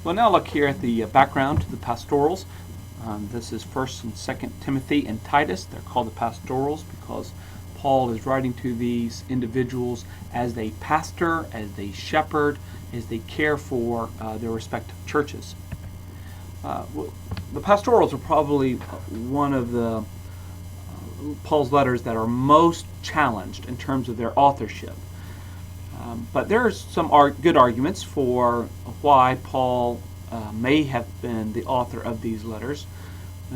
Well, now look here at the background to the pastorals. This is 1st and 2nd Timothy and Titus. They're called the pastorals because Paul is writing to these individuals as they pastor, as they shepherd, as they care for their respective churches. The pastorals are probably one of the Paul's letters that are most challenged in terms of their authorship. But there are some good arguments for why Paul may have been the author of these letters.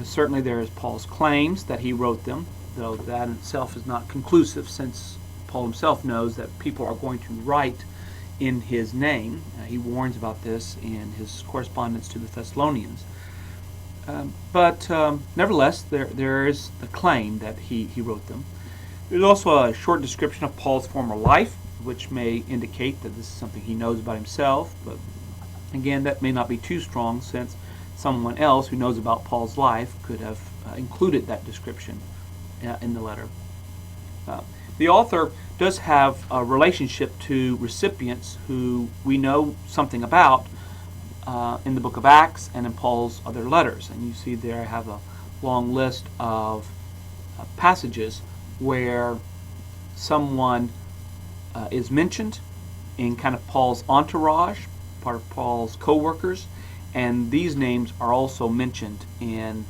Certainly there is Paul's claims that he wrote them, though that in itself is not conclusive, since Paul himself knows that people are going to write in his name. He warns about this in his correspondence to the Thessalonians. But nevertheless, there is the claim that he wrote them. There's also a short description of Paul's former life, which may indicate that this is something he knows about himself, but again, that may not be too strong, since someone else who knows about Paul's life could have included that description in the letter. The author does have a relationship to recipients who we know something about in the book of Acts and in Paul's other letters. And you see there I have a long list of passages where someone is mentioned in kind of Paul's entourage, part of Paul's co-workers, and these names are also mentioned in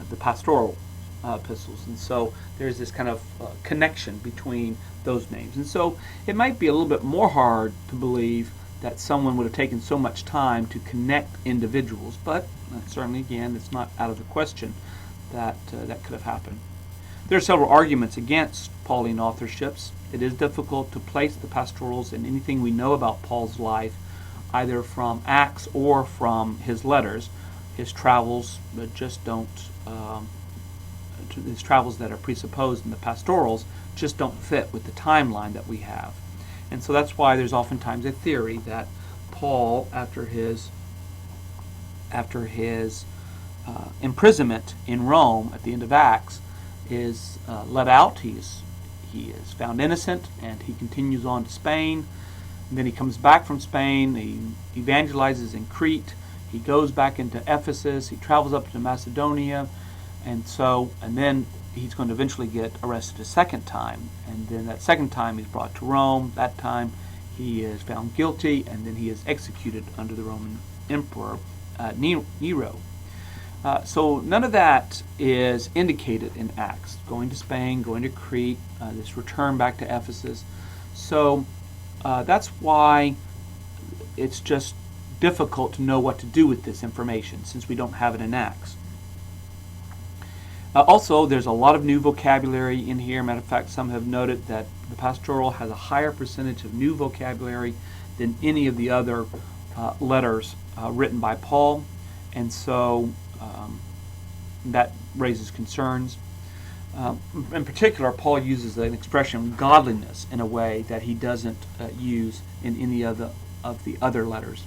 the pastoral epistles. And so there's this kind of connection between those names. And so it might be a little bit more hard to believe that someone would have taken so much time to connect individuals, but certainly, again, it's not out of the question that that could have happened. There are several arguments against Pauline authorships. It is difficult to place the pastorals in anything we know about Paul's life, either from Acts or from his letters. His travels just don't, his travels that are presupposed in the pastorals just don't fit with the timeline that we have. And so that's why there's oftentimes a theory that Paul, after his imprisonment in Rome at the end of Acts, is let out. He is found innocent, and he continues on to Spain. And then he comes back from Spain. He evangelizes in Crete. He goes back into Ephesus. He travels up to Macedonia, and then he's going to eventually get arrested a second time. And then that second time he's brought to Rome. That time he is found guilty, and then he is executed under the Roman Emperor Nero. So none of that is indicated in Acts. Going to Spain, going to Crete, this return back to Ephesus. So that's why it's just difficult to know what to do with this information, since we don't have it in Acts. Also, there's a lot of new vocabulary in here. Matter of fact, some have noted that the pastoral has a higher percentage of new vocabulary than any of the other letters written by Paul. And so that raises concerns. In particular, Paul uses an expression, godliness, in a way that he doesn't use in any of the other letters.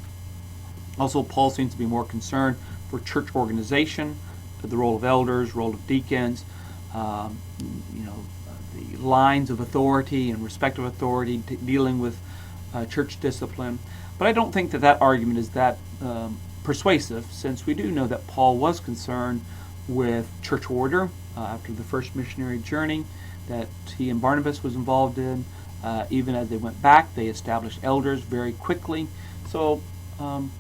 Also, Paul seems to be more concerned for church organization, the role of elders, role of deacons, the lines of authority and respect of authority, dealing with church discipline. But I don't think that argument is that persuasive, since we do know that Paul was concerned with church order after the first missionary journey that he and Barnabas was involved in. Even as they went back, they established elders very quickly. So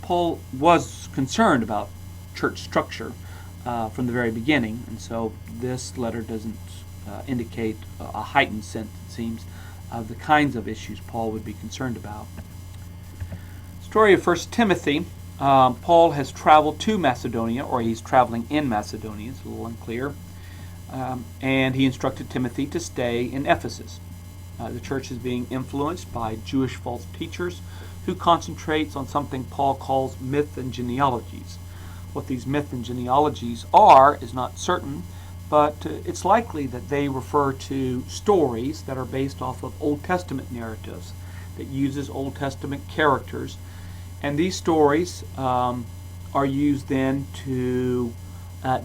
Paul was concerned about church structure from the very beginning, and so this letter doesn't indicate a heightened sense, it seems, of the kinds of issues Paul would be concerned about. Story of 1 Timothy. Paul has traveled to Macedonia, or he's traveling in Macedonia, it's a little unclear, and he instructed Timothy to stay in Ephesus. The church is being influenced by Jewish false teachers who concentrates on something Paul calls myth and genealogies. What these myth and genealogies are is not certain, but it's likely that they refer to stories that are based off of Old Testament narratives that uses Old Testament characters. And these stories are used then to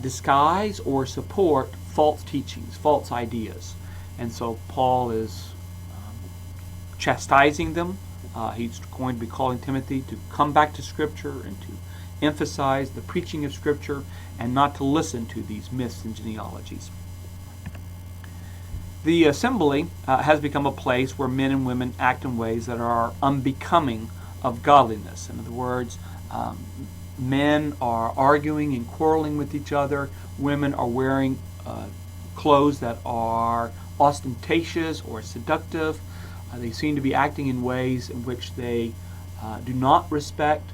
disguise or support false teachings, false ideas. And so Paul is chastising them. He's going to be calling Timothy to come back to Scripture and to emphasize the preaching of Scripture and not to listen to these myths and genealogies. The assembly has become a place where men and women act in ways that are unbecoming of godliness. In other words, men are arguing and quarreling with each other. Women are wearing clothes that are ostentatious or seductive. They seem to be acting in ways in which they do not respect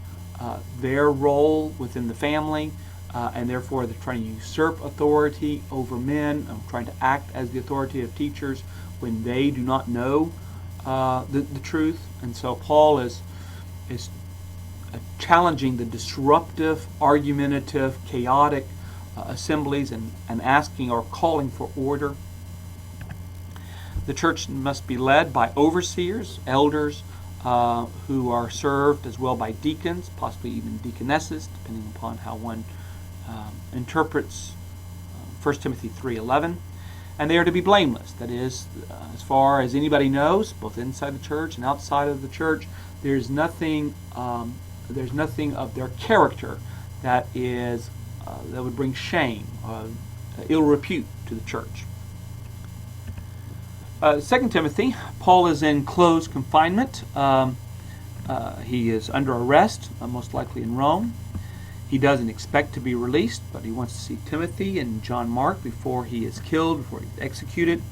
their role within the family, and therefore they're trying to usurp authority over men, trying to act as the authoritative teachers when they do not know the truth. And so Paul is challenging the disruptive, argumentative, chaotic assemblies and asking or calling for order. The church must be led by overseers, elders, who are served as well by deacons, possibly even deaconesses, depending upon how one interprets 1 Timothy 3:11. And they are to be blameless. That is, as far as anybody knows, both inside the church and outside of the church, there's nothing of their character that would bring shame, ill repute to the church. 2 Timothy, Paul is in close confinement. He is under arrest, most likely in Rome. He doesn't expect to be released, but he wants to see Timothy and John Mark before he is killed, before he's executed.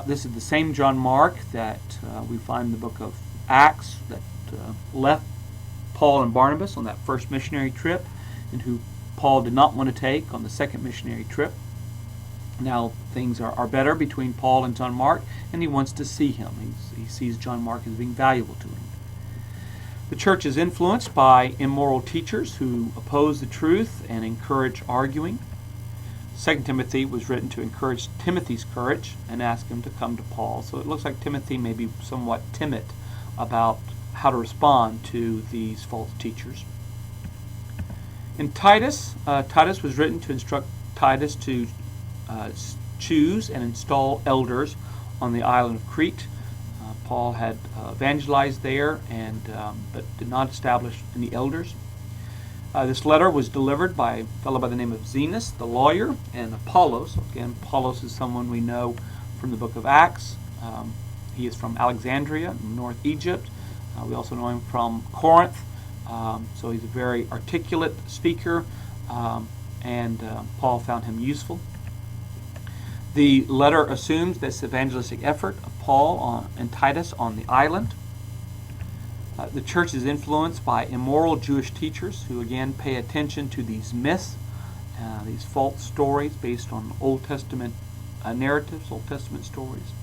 This is the same John Mark that we find in the book of Acts that left Paul and Barnabas on that first missionary trip, and who Paul did not want to take on the second missionary trip. Now things are better between Paul and John Mark, and he wants to see him. He sees John Mark as being valuable to him. The church is influenced by immoral teachers who oppose the truth and encourage arguing. 2 Timothy was written to encourage Timothy's courage and ask him to come to Paul. So it looks like Timothy may be somewhat timid about how to respond to these false teachers. In Titus, Titus was written to instruct Titus to choose and install elders on the island of Crete. Paul had evangelized there, but did not establish any elders. This letter was delivered by a fellow by the name of Zenas, the lawyer, and Apollos. Again, Apollos is someone we know from the book of Acts. He is from Alexandria, in North Egypt. We also know him from Corinth. So he's a very articulate speaker, and Paul found him useful. The letter assumes this evangelistic effort of Paul and Titus on the island. The church is influenced by immoral Jewish teachers who again pay attention to these myths, these false stories based on Old Testament narratives, Old Testament stories.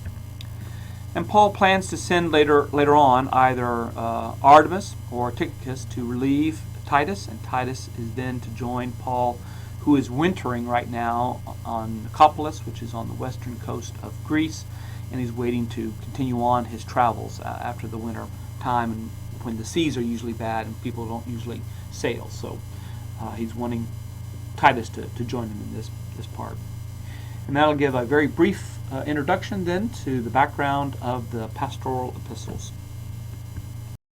And Paul plans to send later on either Artemas or Tychicus to relieve Titus, and Titus is then to join Paul, who is wintering right now on Nicopolis, which is on the western coast of Greece, and he's waiting to continue on his travels after the winter time, and when the seas are usually bad and people don't usually sail. So he's wanting Titus to join him in this part. And that'll give a very brief introduction then to the background of the pastoral epistles.